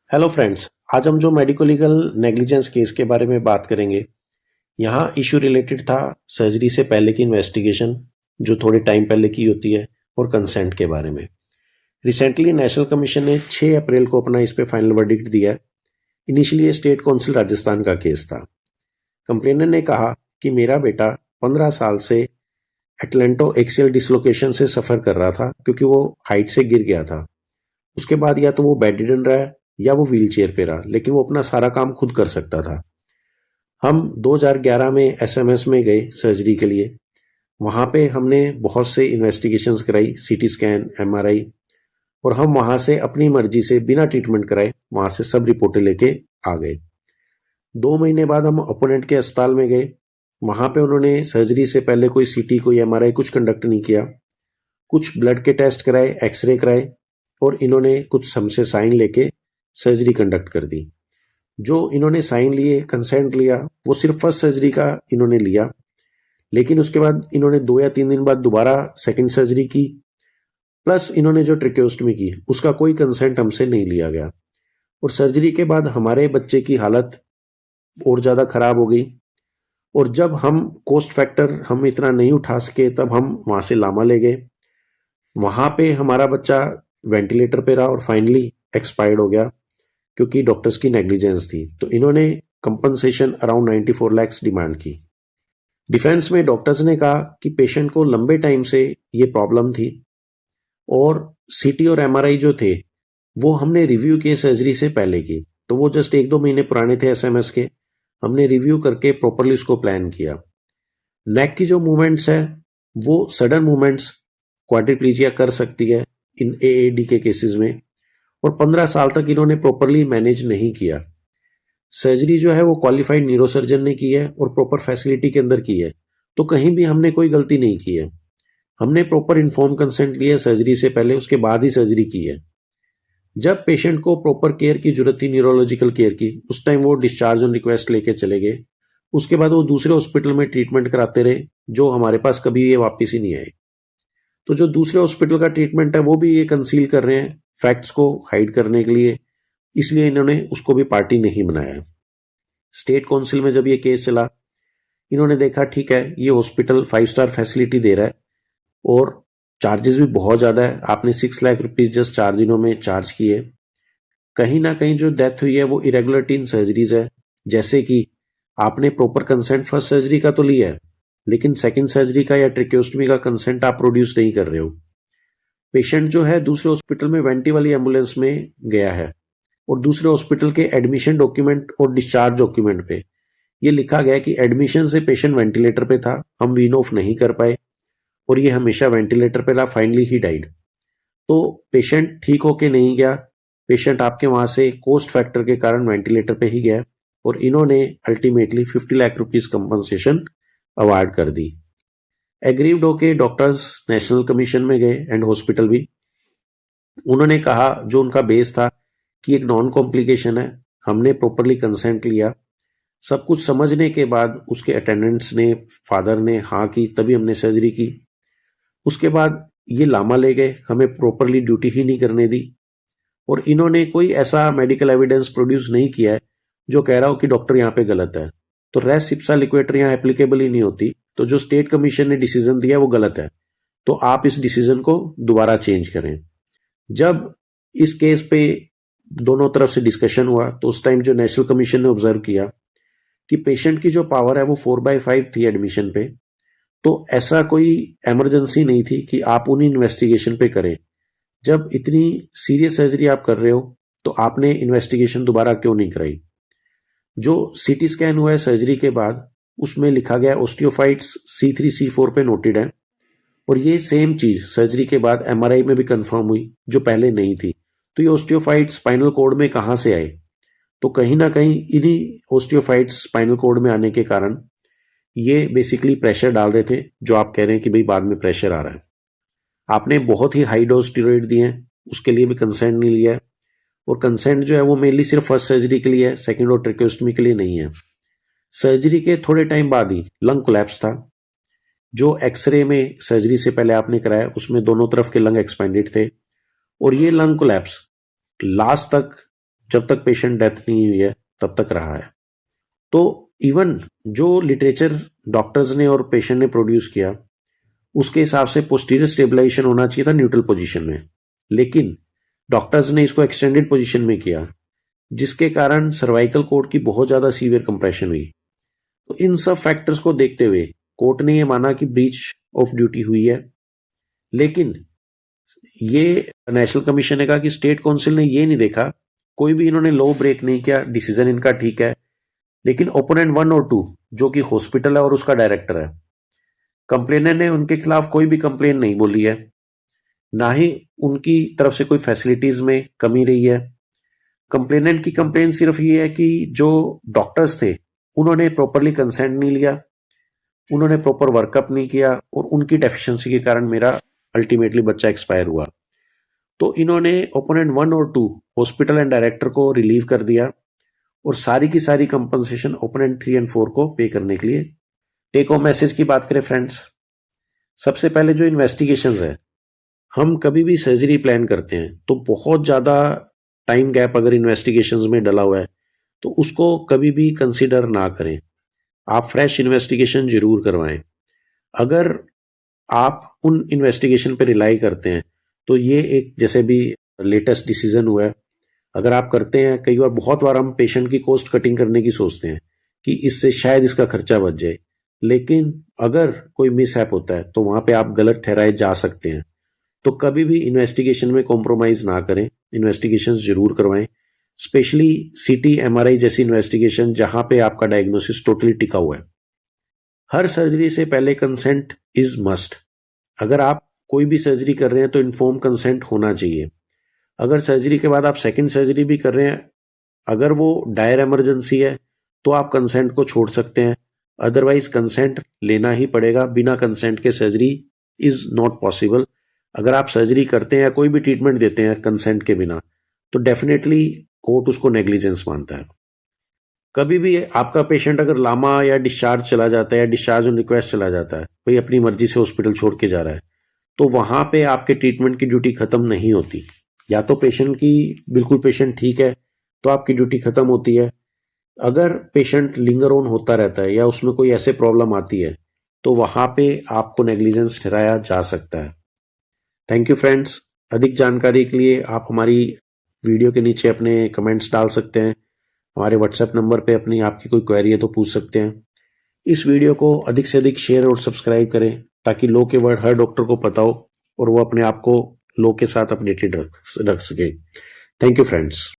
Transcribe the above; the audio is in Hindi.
हेलो फ्रेंड्स, आज हम जो मेडिको लीगल नेग्लिजेंस केस के बारे में बात करेंगे। यहाँ इशू रिलेटेड था सर्जरी से पहले की इन्वेस्टिगेशन, जो थोड़े टाइम पहले की होती है, और कंसेंट के बारे में। रिसेंटली नेशनल कमीशन ने 6 अप्रैल को अपना इस पे फाइनल वर्डिक्ट दिया है। इनिशियली ये स्टेट काउंसिल राजस्थान का केस था। कंप्लेनेंट ने कहा कि मेरा बेटा 15 साल से एटलेंटो एक्सियल डिसलोकेशन से सफ़र कर रहा था, क्योंकि वो हाइट से गिर गया था। उसके बाद या तो वो बेड रिडन रहा है या वो व्हील चेयर पे रहा, लेकिन वो अपना सारा काम खुद कर सकता था। हम 2011 में एसएमएस में गए सर्जरी के लिए। वहाँ पे हमने बहुत से इन्वेस्टिगेशंस कराई, सीटी स्कैन, एमआरआई, और हम वहाँ से अपनी मर्जी से बिना ट्रीटमेंट कराए वहाँ से सब रिपोर्टें लेके आ गए। 2 महीने बाद हम ओपोनेंट के अस्पताल में गए। वहाँ पे उन्होंने सर्जरी से पहले कोई सीटी, कोई एमआरआई कुछ कंडक्ट नहीं किया। कुछ ब्लड के टेस्ट कराए, एक्सरे कराए, और इन्होंने कुछ हमसे साइन लेके सर्जरी कंडक्ट कर दी। जो इन्होंने साइन लिए, कंसेंट लिया, वो सिर्फ फर्स्ट सर्जरी का इन्होंने लिया, लेकिन उसके बाद इन्होंने 2 या 3 दिन बाद दोबारा सेकंड सर्जरी की, प्लस इन्होंने जो ट्रेकेओस्टमी की उसका कोई कंसेंट हमसे नहीं लिया गया। और सर्जरी के बाद हमारे बच्चे की हालत और ज़्यादा खराब हो गई। और जब हम कॉस्ट फैक्टर हम इतना नहीं उठा सके, तब हम वहाँ से लामा ले गए। वहाँ पे हमारा बच्चा वेंटिलेटर पे रहा और फाइनली एक्सपायर्ड हो गया, क्योंकि डॉक्टर्स की नेग्लिजेंस थी। तो इन्होंने कंपनसेशन अराउंड 94 लाख डिमांड की। डिफेंस में डॉक्टर्स ने कहा कि पेशेंट को लंबे टाइम से ये प्रॉब्लम थी, और सीटी और एमआरआई जो थे वो हमने रिव्यू किए सर्जरी से पहले की, तो वो जस्ट 1-2 महीने पुराने थे एसएमएस के। हमने रिव्यू करके प्रॉपरली उसको प्लान किया। नेक की जो मूवमेंट्स है वो सडन मूवमेंट्स क्वाड्रिप्लीजिया कर सकती है इन एएडी के केसेस में, और 15 साल तक इन्होंने प्रॉपरली मैनेज नहीं किया। सर्जरी जो है वो क्वालिफाइड न्यूरोसर्जन ने की है और प्रॉपर फैसिलिटी के अंदर की है, तो कहीं भी हमने कोई गलती नहीं की है। हमने प्रॉपर इन्फॉर्म कंसेंट लिया सर्जरी से पहले, उसके बाद ही सर्जरी की है। जब पेशेंट को प्रॉपर केयर की जरूरत थी, न्यूरोलॉजिकल केयर की, उस टाइम वो डिस्चार्ज ऑन रिक्वेस्ट लेके चले गए। उसके बाद वो दूसरे हॉस्पिटल में ट्रीटमेंट कराते रहे, जो हमारे पास कभी ये वापस ही नहीं आए। तो जो दूसरे हॉस्पिटल का ट्रीटमेंट है वो भी ये कंसील कर रहे हैं फैक्ट्स को हाइड करने के लिए, इसलिए इन्होंने उसको भी पार्टी नहीं बनाया। स्टेट काउंसिल में जब ये केस चला, इन्होंने देखा ठीक है ये हॉस्पिटल 5 स्टार फैसिलिटी दे रहा है और चार्जेस भी बहुत ज़्यादा है, आपने 6 लाख रुपीज जस्ट 4 दिनों में चार्ज किए। कहीं ना कहीं जो डेथ हुई है वो इरेगुलरिटी इन सर्जरीज है, जैसे कि आपने प्रॉपर कंसेंट फर्स्ट सर्जरी का तो लिया है, लेकिन सेकंड सर्जरी का या ट्रेकेओस्टमी का कंसेंट आप प्रोड्यूस नहीं कर रहे हो। पेशेंट जो है दूसरे हॉस्पिटल में वेंटी वाली एम्बुलेंस में गया है, और दूसरे हॉस्पिटल के एडमिशन डॉक्यूमेंट और डिस्चार्ज डॉक्यूमेंट पे ये लिखा गया कि एडमिशन से पेशेंट वेंटिलेटर पे था, हम वीन ऑफ नहीं कर पाए, और ये हमेशा वेंटिलेटर पे रहा, फाइनली ही डाइड। तो पेशेंट ठीक होके नहीं गया, पेशेंट आपके वहां से कॉस्ट फैक्टर के कारण वेंटिलेटर पे ही गया, और इन्होंने ultimately 50 lakh rupees compensation award कर दी। एग्रीव्ड होके डॉक्टर्स नेशनल कमीशन में गए एंड हॉस्पिटल भी। उन्होंने कहा जो उनका बेस था कि एक नॉन कॉम्प्लिकेशन है, हमने प्रॉपरली कंसेंट लिया। सब कुछ समझने के बाद उसके अटेंडेंट्स ने, फादर ने हाँ की, तभी हमने सर्जरी की। उसके बाद ये लामा ले गए, हमें प्रॉपरली ड्यूटी ही नहीं करने दी, और इन्होंने कोई ऐसा मेडिकल एविडेंस प्रोड्यूस नहीं किया है जो कह रहा हो कि डॉक्टर यहाँ पे गलत है। तो रेस इप्सा लिक्वेटर यहाँ एप्लीकेबल ही नहीं होती। तो जो स्टेट कमीशन ने डिसीजन दिया वो गलत है, तो आप इस डिसीजन को दोबारा चेंज करें। जब इस केस पे दोनों तरफ से डिस्कशन हुआ, तो उस टाइम जो नेशनल कमीशन ने ऑब्जर्व किया कि पेशेंट की जो पावर है वो 4/5 थी एडमिशन पे, तो ऐसा कोई इमरजेंसी नहीं थी कि आप उन्हीं इन्वेस्टिगेशन पे करें। जब इतनी सीरियस सर्जरी आप कर रहे हो तो आपने इन्वेस्टिगेशन दोबारा क्यों नहीं कराई। जो सीटी स्कैन हुआ है सर्जरी के बाद, उसमें लिखा गया ऑस्टियोफाइट्स C3 C4 पे नोटेड है, और ये सेम चीज सर्जरी के बाद एमआरआई में भी कंफर्म हुई, जो पहले नहीं थी। तो ये ऑस्टियोफाइट्स स्पाइनल कॉर्ड में कहां से आए, तो कहीं ना कहीं इन्हीं ऑस्टियोफाइट्स स्पाइनल कॉर्ड में आने के कारण ये बेसिकली प्रेशर डाल रहे थे, जो आप कह रहे हैं कि भाई बाद में प्रेशर आ रहा है। आपने बहुत ही हाई डोज स्टेरॉइड दिए हैं, उसके लिए भी कंसेंट नहीं लिया है, और कंसेंट जो है वो मेनली सिर्फ फर्स्ट सर्जरी के लिए है, सेकंड और ट्रेकेओस्टमी के लिए नहीं है। सर्जरी के थोड़े टाइम बाद ही लंग कोलैप्स था। जो एक्सरे में सर्जरी से पहले आपने कराया उसमें दोनों तरफ के लंग एक्सपेंडेड थे, और ये लंग कोलैप्स लास्ट तक जब तक पेशेंट डेथ नहीं हुई है तब तक रहा है। तो इवन जो लिटरेचर डॉक्टर्स ने और पेशेंट ने प्रोड्यूस किया उसके हिसाब से पोस्टीरियर स्टेबलाइजेशन होना चाहिए था न्यूट्रल पोजीशन में, लेकिन डॉक्टर्स ने इसको एक्सटेंडेड पोजीशन में किया, जिसके कारण सर्वाइकल कोड की बहुत ज्यादा सीवियर कंप्रेशन हुई। तो इन सब फैक्टर्स को देखते हुए कोर्ट ने यह माना कि ब्रीच ऑफ ड्यूटी हुई है, लेकिन ये नेशनल कमीशन ने कहा कि स्टेट काउंसिल ने ये नहीं देखा, कोई भी इन्होंने लॉ ब्रेक नहीं किया, डिसीजन इनका ठीक है, लेकिन ओपोनेंट 1 और 2 जो कि हॉस्पिटल है और उसका डायरेक्टर है, कंप्लेनेंट ने उनके खिलाफ कोई भी कंप्लेन नहीं बोली है, ना ही उनकी तरफ से कोई फैसिलिटीज में कमी रही है। कंप्लेनेंट की कंप्लेन सिर्फ ये है कि जो डॉक्टर्स थे उन्होंने प्रॉपरली कंसेंट नहीं लिया, उन्होंने प्रॉपर वर्कअप नहीं किया और उनकी डेफिशिएंसी के कारण मेरा अल्टीमेटली बच्चा एक्सपायर हुआ। तो इन्होंने ओपोनेंट 1 और 2 हॉस्पिटल एंड डायरेक्टर को रिलीव कर दिया और सारी की सारी कंपनसेशन ओपोनेंट 3 एंड 4 को पे करने के लिए। टेक होम मैसेज की बात करें फ्रेंड्स, सबसे पहले जो इन्वेस्टिगेशंस है, हम कभी भी सर्जरी प्लान करते हैं तो बहुत ज़्यादा टाइम गैप अगर इन्वेस्टिगेशंस में डला हुआ है तो उसको कभी भी कंसिडर ना करें, आप फ्रेश इन्वेस्टिगेशन जरूर करवाएं। अगर आप उन इन्वेस्टिगेशन पे रिलाई करते हैं तो ये एक जैसे भी लेटेस्ट डिसीजन हुआ है, अगर आप करते हैं, कई बार बहुत बार हम पेशेंट की कॉस्ट कटिंग करने की सोचते हैं कि इससे शायद इसका खर्चा बच जाए, लेकिन अगर कोई मिसहैप होता है तो वहां पे आप गलत ठहराए जा सकते हैं। तो कभी भी इन्वेस्टिगेशन में कॉम्प्रोमाइज ना करें, इन्वेस्टिगेशन जरूर करवाएं, स्पेशली सीटी एमआरआई जैसी इन्वेस्टिगेशन जहां पे आपका डायग्नोसिस टोटली टिका हुआ है। हर सर्जरी से पहले कंसेंट इज मस्ट। अगर आप कोई भी सर्जरी कर रहे हैं तो इन्फॉर्म कंसेंट होना चाहिए। अगर सर्जरी के बाद आप सेकंड सर्जरी भी कर रहे हैं, अगर वो डायर इमरजेंसी है तो आप कंसेंट को छोड़ सकते हैं, अदरवाइज कंसेंट लेना ही पड़ेगा। बिना कंसेंट के सर्जरी इज नॉट पॉसिबल। अगर आप सर्जरी करते हैं या कोई भी ट्रीटमेंट देते हैं कंसेंट के बिना तो डेफिनेटली कोर्ट उसको नेग्लिजेंस मानता है। कभी भी आपका पेशेंट अगर लामा या डिस्चार्ज चला जाता है या डिस्चार्ज ऑन रिक्वेस्ट चला जाता है, कोई अपनी मर्जी से हॉस्पिटल छोड़ के जा रहा है, तो वहां पे आपके ट्रीटमेंट की ड्यूटी खत्म नहीं होती। या तो पेशेंट की बिल्कुल पेशेंट ठीक है तो आपकी ड्यूटी खत्म होती है, अगर पेशेंट लिंगर ऑन होता रहता है या उसमें कोई ऐसे प्रॉब्लम आती है तो वहां पे आपको नेग्लिजेंस ठहराया जा सकता है। थैंक यू फ्रेंड्स, अधिक जानकारी के लिए आप हमारी वीडियो के नीचे अपने कमेंट्स डाल सकते हैं, हमारे व्हाट्सएप नंबर पे अपनी आपकी कोई क्वेरी है तो पूछ सकते हैं। इस वीडियो को अधिक से अधिक शेयर और सब्सक्राइब करें ताकि लॉ के वर्ड हर डॉक्टर को पता हो और वो अपने आप को लॉ के साथ अपडेटेड रख सके। Thank you friends.